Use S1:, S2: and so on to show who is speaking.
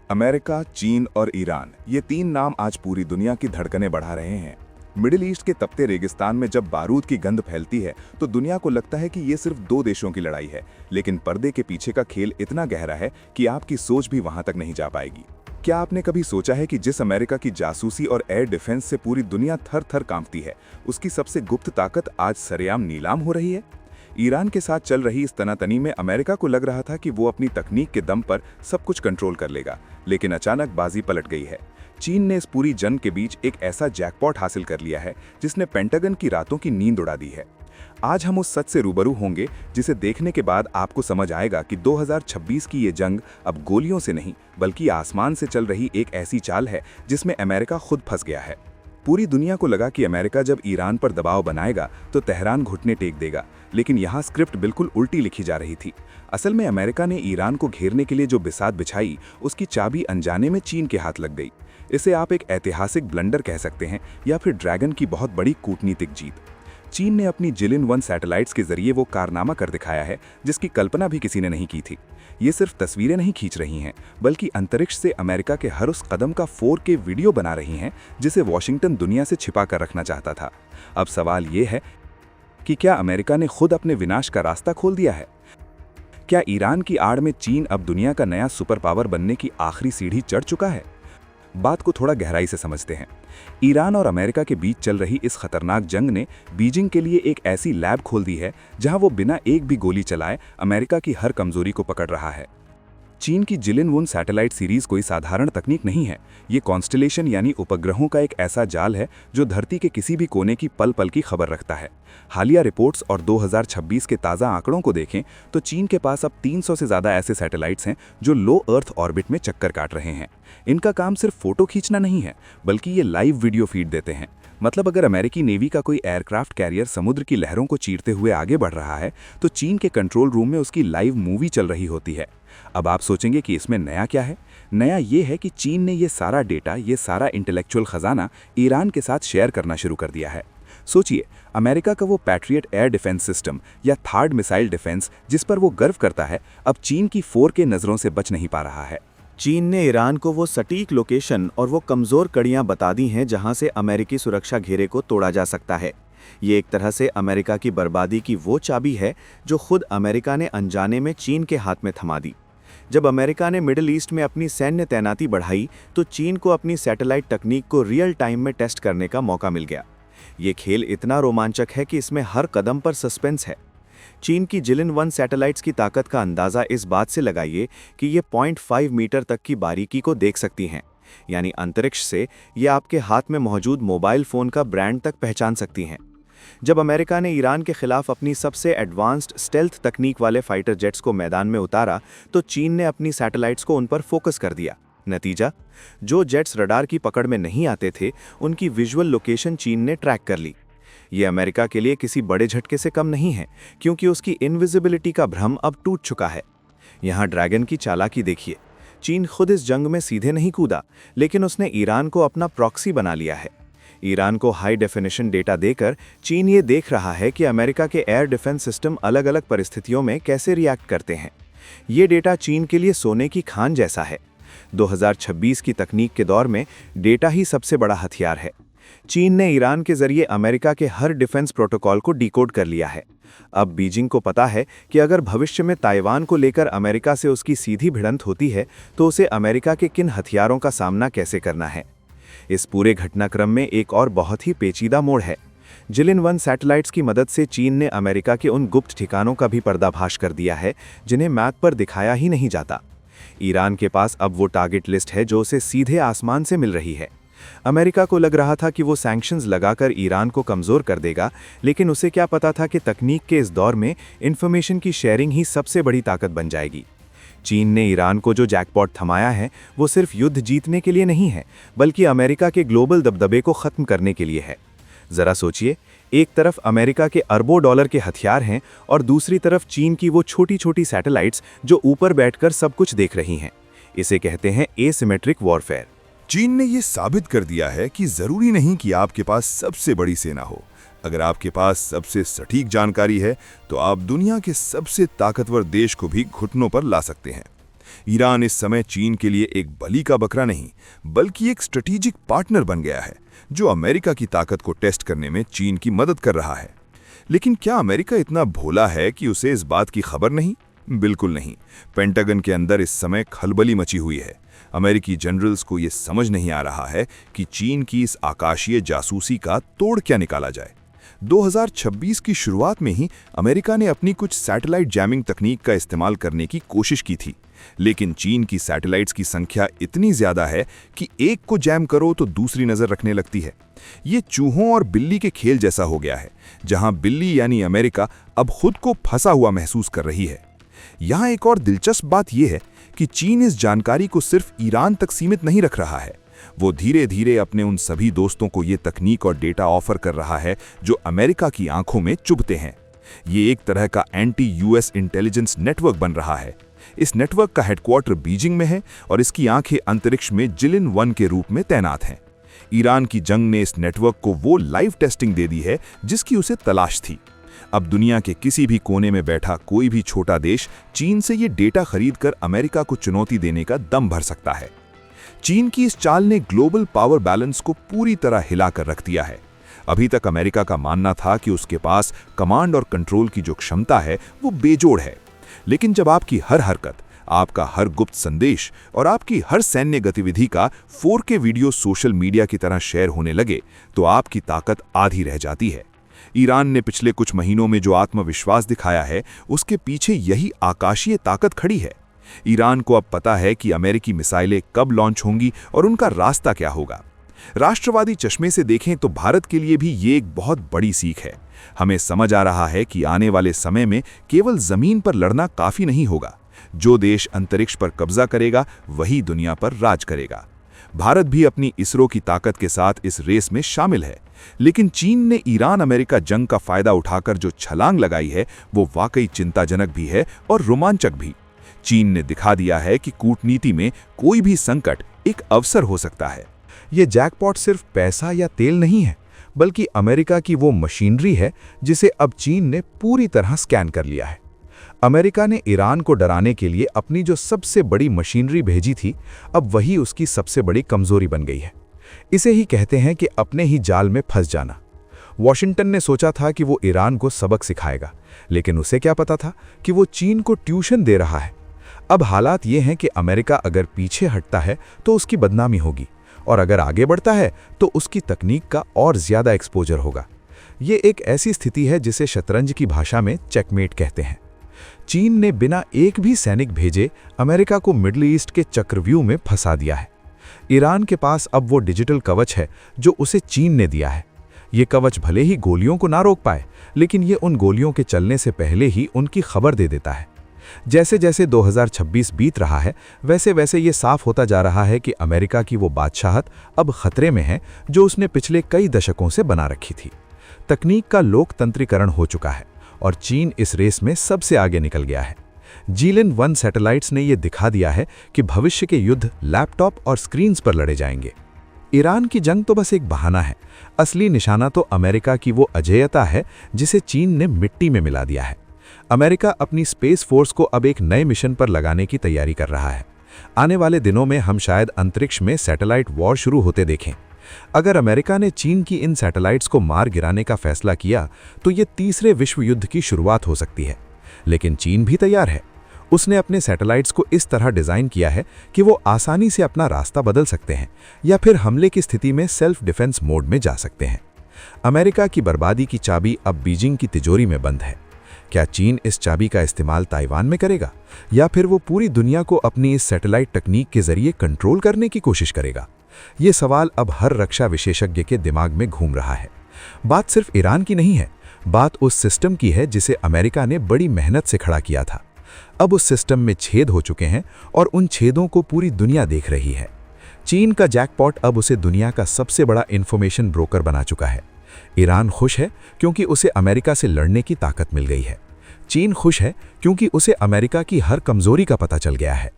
S1: America, चीन और Iran, ये तीन नाम आज पूरी दुनिया की धड़कनें बढ़ा रहे हैं। मिडिल ईस्ट के तपते रेगिस्तान में जब बारूद की गंध फैलती है तो दुनिया को लगता है कि ये सिर्फ दो देशों की लड़ाई है, लेकिन पर्दे के पीछे का खेल इतना गहरा है कि आपकी सोच भी वहां तक नहीं जा पाएगी। क्या आपने कभी सोचा है कि जिस अमेरिका की जासूसी और एयर डिफेंस से पूरी दुनिया थर थर कांपती है, उसकी सबसे गुप्त ताकत आज सरेआम नीलाम हो रही है? ईरान के साथ चल रही इस तनातनी में अमेरिका को लग रहा था कि वो अपनी तकनीक के दम पर सब कुछ कंट्रोल कर लेगा, लेकिन अचानक बाजी पलट गई है। चीन ने इस पूरी जंग के बीच एक ऐसा जैकपॉट हासिल कर लिया है जिसने पेंटागन की रातों की नींद उड़ा दी है। आज हम उस सच से रूबरू होंगे जिसे देखने के बाद आपको समझ आएगा कि 2026 की ये जंग अब गोलियों से नहीं बल्कि आसमान से चल रही एक ऐसी चाल है जिसमें अमेरिका खुद फंस गया है। पूरी दुनिया को लगा कि अमेरिका जब ईरान पर दबाव बनाएगा तो तेहरान घुटने टेक देगा, लेकिन यहाँ स्क्रिप्ट बिल्कुल उल्टी लिखी जा रही थी। असल में अमेरिका ने ईरान को घेरने के लिए जो बिसात बिछाई, उसकी चाबी अनजाने में चीन के हाथ लग गई। इसे आप एक ऐतिहासिक ब्लंडर कह सकते हैं या फिर ड्रैगन की बहुत बड़ी कूटनीतिक जीत। चीन ने अपनी जिलिन-1 सैटेलाइट्स के जरिए वो कारनामा कर दिखाया है जिसकी कल्पना भी किसी ने नहीं की थी। ये सिर्फ तस्वीरें नहीं खींच रही हैं, बल्कि अंतरिक्ष से अमेरिका के हर उस कदम का 4K वीडियो बना रही हैं जिसे वॉशिंगटन दुनिया से छिपा कर रखना चाहता था। अब सवाल ये है कि क्या अमेरिका ने खुद अपने विनाश का रास्ता खोल दिया है? क्या ईरान की आड़ में चीन अब दुनिया का नया सुपर पावर बनने की आखिरी सीढ़ी चढ़ चुका है? बात को थोड़ा गहराई से समझते हैं। ईरान और अमेरिका के बीच चल रही इस खतरनाक जंग ने बीजिंग के लिए एक ऐसी लैब खोल दी है जहां वो बिना एक भी गोली चलाए अमेरिका की हर कमजोरी को पकड़ रहा है। चीन की जिलिन-1 सैटेलाइट सीरीज कोई साधारण तकनीक नहीं है। ये कॉन्स्टलेशन यानी उपग्रहों का एक ऐसा जाल है जो धरती के किसी भी कोने की पल पल की खबर रखता है। हालिया रिपोर्ट्स और 2026 के ताज़ा आंकड़ों को देखें तो चीन के पास अब 300 से ज़्यादा ऐसे सैटेलाइट्स हैं जो लो अर्थ ऑर्बिट में चक्कर काट रहे हैं। इनका काम सिर्फ फोटो खींचना नहीं है, बल्कि ये लाइव वीडियो फीड देते हैं। मतलब अगर अमेरिकी नेवी का कोई एयरक्राफ्ट कैरियर समुद्र की लहरों को चीरते हुए आगे बढ़ रहा है तो चीन के कंट्रोल रूम में उसकी लाइव मूवी चल रही होती है। अब आप सोचेंगे कि इसमें नया क्या है? नया ये है कि चीन ने ये सारा डेटा, ये सारा इंटेलेक्चुअल खजाना ईरान के साथ शेयर करना शुरू कर दिया है। सोचिए, अमेरिका का वो पैट्रियट एयर डिफेंस सिस्टम या थर्ड मिसाइल डिफेंस जिस पर वो गर्व करता है, अब चीन की 4K नज़रों से बच नहीं पा रहा है।
S2: चीन ने ईरान को वो सटीक लोकेशन और वो कमज़ोर कड़ियां बता दी हैं जहां से अमेरिकी सुरक्षा घेरे को तोड़ा जा सकता है। ये एक तरह से अमेरिका की बर्बादी की वो चाबी है जो खुद अमेरिका ने अनजाने में चीन के हाथ में थमा दी। जब अमेरिका ने मिडिल ईस्ट में अपनी सैन्य तैनाती बढ़ाई तो चीन को अपनी सैटेलाइट तकनीक को रियल टाइम में टेस्ट करने का मौका मिल गया। ये खेल इतना रोमांचक है कि इसमें हर कदम पर सस्पेंस है। चीन की जिलिन-1 सैटेलाइट्स की ताकत का अंदाज़ा इस बात से लगाइए कि ये 0.5 मीटर तक की बारीकी को देख सकती हैं, यानी अंतरिक्ष से ये आपके हाथ में मौजूद मोबाइल फ़ोन का ब्रांड तक पहचान सकती हैं। जब अमेरिका ने ईरान के खिलाफ अपनी सबसे एडवांस्ड स्टेल्थ तकनीक वाले फाइटर जेट्स को मैदान में उतारा तो चीन ने अपनी सैटेलाइट्स को उन पर फोकस कर दिया। नतीजा, जो जेट्स रडार की पकड़ में नहीं आते थे उनकी विजुअल लोकेशन चीन ने ट्रैक कर ली। ये अमेरिका के लिए किसी बड़े झटके से कम नहीं है, क्योंकि उसकी इनविजिबिलिटी का भ्रम अब टूट चुका है। यहाँ ड्रैगन की चालाकी देखिए। चीन खुद इस जंग में सीधे नहीं कूदा, लेकिन उसने ईरान को अपना प्रॉक्सी बना लिया है। ईरान को हाई डेफिनेशन डेटा देकर चीन ये देख रहा है कि अमेरिका के एयर डिफेंस सिस्टम अलग अलग परिस्थितियों में कैसे रिएक्ट करते हैं। ये डेटा चीन के लिए सोने की खान जैसा है। 2026 की तकनीक के दौर में डेटा ही सबसे बड़ा हथियार है। चीन ने ईरान के जरिए अमेरिका के हर डिफेंस प्रोटोकॉल को डिकोड कर लिया है। अब बीजिंग को पता है कि अगर भविष्य में ताइवान को लेकर अमेरिका से उसकी सीधी भिड़ंत होती है तो उसे अमेरिका के किन हथियारों का सामना कैसे करना है। इस पूरे घटनाक्रम में एक और बहुत ही पेचीदा मोड़ है। जिलिन-1 सैटेलाइट्स की मदद से चीन ने अमेरिका के उन गुप्त ठिकानों का भी पर्दाफाश कर दिया है जिन्हें मैप पर दिखाया ही नहीं जाता। ईरान के पास अब वो टारगेट लिस्ट है जो उसे सीधे आसमान से मिल रही है। अमेरिका को लग रहा था कि वो सैंक्शंस लगाकर ईरान को कमज़ोर कर देगा, लेकिन उसे क्या पता था कि तकनीक के इस दौर में इन्फॉर्मेशन की शेयरिंग ही सबसे बड़ी ताकत बन जाएगी। चीन ने ईरान को जो जैकपॉट थमाया है वो सिर्फ युद्ध जीतने के लिए नहीं है, बल्कि अमेरिका के ग्लोबल दबदबे को ख़त्म करने के लिए है। ज़रा सोचिए, एक तरफ अमेरिका के अरबों डॉलर के हथियार हैं और दूसरी तरफ चीन की वो छोटी छोटी सैटेलाइट्स जो ऊपर बैठकर सब कुछ देख रही हैं। इसे कहते हैं एसिमेट्रिक वॉरफेयर।
S3: चीन ने ये साबित कर दिया है कि जरूरी नहीं कि आपके पास सबसे बड़ी सेना हो। अगर आपके पास सबसे सटीक जानकारी है तो आप दुनिया के सबसे ताकतवर देश को भी घुटनों पर ला सकते हैं। ईरान इस समय चीन के लिए एक बलि का बकरा नहीं, बल्कि एक स्ट्रेटेजिक पार्टनर बन गया है, जो अमेरिका की ताकत को टेस्ट करने में चीन की मदद कर रहा है। लेकिन क्या अमेरिका इतना भोला है कि उसे इस बात की खबर नहीं? बिल्कुल नहीं। पेंटागन के अंदर इस समय खलबली मची हुई है। अमेरिकी जनरल्स को यह समझ नहीं आ रहा है कि चीन की इस आकाशीय जासूसी का तोड़ क्या निकाला जाए। 2026 की शुरुआत में ही अमेरिका ने अपनी कुछ सैटेलाइट जैमिंग तकनीक का इस्तेमाल करने की कोशिश की थी, लेकिन चीन की सैटेलाइट्स की संख्या इतनी ज्यादा है कि एक को जैम करो तो दूसरी नजर रखने लगती है। ये चूहों और बिल्ली के खेल जैसा हो गया है, जहां बिल्ली यानी अमेरिका अब खुद को फंसा हुआ महसूस कर रही है। यहाँ एक और दिलचस्प बात यह है कि चीन इस जानकारी को सिर्फ ईरान तक सीमित नहीं रख रहा है। वो धीरे धीरे अपने उन सभी दोस्तों को ये तकनीक और डेटा ऑफर कर रहा है जो अमेरिका की आंखों में चुभते हैं। ये एक तरह का एंटी यूएस इंटेलिजेंस नेटवर्क बन रहा है। इस नेटवर्क का हेडक्वार्टर बीजिंग में है और इसकी आंखें अंतरिक्ष में जिलिन-1 के रूप में तैनात हैं। ईरान की जंग ने इस नेटवर्क को वो लाइव टेस्टिंग दे दी है जिसकी उसे तलाश थी। अब दुनिया के किसी भी कोने में बैठा कोई भी छोटा देश चीन से ये डेटा खरीदकर अमेरिका को चुनौती देने का दम भर सकता है। चीन की इस चाल ने ग्लोबल पावर बैलेंस को पूरी तरह हिलाकर रख दिया है। अभी तक अमेरिका का मानना था कि उसके पास कमांड और कंट्रोल की जो क्षमता है वो बेजोड़ है, लेकिन जब आपकी हर हरकत, आपका हर गुप्त संदेश और आपकी हर सैन्य गतिविधि का 4K वीडियो सोशल मीडिया की तरह शेयर होने लगे तो आपकी ताकत आधी रह जाती है। ईरान ने पिछले कुछ महीनों में जो आत्मविश्वास दिखाया है, उसके पीछे यही आकाशीय ताकत खड़ी है। ईरान को अब पता है कि अमेरिकी मिसाइलें कब लॉन्च होंगी और उनका रास्ता क्या होगा। राष्ट्रवादी चश्मे से देखें तो भारत के लिए भी ये एक बहुत बड़ी सीख है। हमें समझ आ रहा है कि आने वाले समय में केवल जमीन पर लड़ना काफी नहीं होगा। जो देश अंतरिक्ष पर कब्जा करेगा वही दुनिया पर राज करेगा। भारत भी अपनी इसरो की ताकत के साथ इस रेस में शामिल है, लेकिन चीन ने ईरान अमेरिका जंग का फायदा उठाकर जो छलांग लगाई है वो वाकई चिंताजनक भी है और रोमांचक भी। चीन ने दिखा दिया है कि कूटनीति में कोई भी संकट एक अवसर हो सकता है।
S1: ये जैकपॉट सिर्फ पैसा या तेल नहीं है, बल्कि अमेरिका की वो मशीनरी है जिसे अब चीन ने पूरी तरह स्कैन कर लिया है। अमेरिका ने ईरान को डराने के लिए अपनी जो सबसे बड़ी मशीनरी भेजी थी, अब वही उसकी सबसे बड़ी कमजोरी बन गई है। इसे ही कहते हैं कि अपने ही जाल में फंस जाना। वॉशिंगटन ने सोचा था कि वो ईरान को सबक सिखाएगा, लेकिन उसे क्या पता था कि वो चीन को ट्यूशन दे रहा है। अब हालात ये हैं कि अमेरिका अगर पीछे हटता है तो उसकी बदनामी होगी, और अगर आगे बढ़ता है तो उसकी तकनीक का और ज्यादा एक्सपोजर होगा। ये एक ऐसी स्थिति है जिसे शतरंज की भाषा में चेकमेट कहते हैं। चीन ने बिना एक भी सैनिक भेजे अमेरिका को मिडल ईस्ट के चक्रव्यूह में फंसा दिया है। ईरान के पास अब वो डिजिटल कवच है जो उसे चीन ने दिया है। ये कवच भले ही गोलियों को ना रोक पाए, लेकिन ये उन गोलियों के चलने से पहले ही उनकी खबर दे देता है। जैसे जैसे 2026 बीत रहा है, वैसे वैसे ये साफ होता जा रहा है कि अमेरिका की वो बादशाहत अब खतरे में है जो उसने पिछले कई दशकों से बना रखी थी। तकनीक का लोकतंत्रीकरण हो चुका है और चीन इस रेस में सबसे आगे निकल गया है। जिलिन-1 सैटेलाइट्स ने यह दिखा दिया है कि भविष्य के युद्ध लैपटॉप और स्क्रीन्स पर लड़े जाएंगे। ईरान की जंग तो बस एक बहाना है, असली निशाना तो अमेरिका की वो अजेयता है जिसे चीन ने मिट्टी में मिला दिया है। अमेरिका अपनी स्पेस फोर्स को अब एक नए मिशन पर लगाने की तैयारी कर रहा है। आने वाले दिनों में हम शायद अंतरिक्ष में सैटेलाइट वॉर शुरू होते देखें। अगर अमेरिका ने चीन की इन सैटेलाइट्स को मार गिराने का फैसला किया तो ये तीसरे विश्व युद्ध की शुरुआत हो सकती है। लेकिन चीन भी तैयार है। उसने अपने सैटेलाइट्स को इस तरह डिज़ाइन किया है कि वो आसानी से अपना रास्ता बदल सकते हैं या फिर हमले की स्थिति में सेल्फ डिफेंस मोड में जा सकते हैं। अमेरिका की बर्बादी की चाबी अब बीजिंग की तिजोरी में बंद है। क्या चीन इस चाबी का इस्तेमाल ताइवान में करेगा या फिर वो पूरी दुनिया को अपनी इस सैटेलाइट तकनीक के जरिए कंट्रोल करने की कोशिश करेगा? ये सवाल अब हर रक्षा विशेषज्ञ के दिमाग में घूम रहा है। बात सिर्फ ईरान की नहीं है, बात उस सिस्टम की है जिसे अमेरिका ने बड़ी मेहनत से खड़ा किया था। अब उस सिस्टम में छेद हो चुके हैं और उन छेदों को पूरी दुनिया देख रही है। चीन का जैकपॉट अब उसे दुनिया का सबसे बड़ा इंफॉर्मेशन ब्रोकर बना चुका है। ईरान खुश है क्योंकि उसे अमेरिका से लड़ने की ताकत मिल गई है। चीन खुश है क्योंकि उसे अमेरिका की हर कमजोरी का पता चल गया है।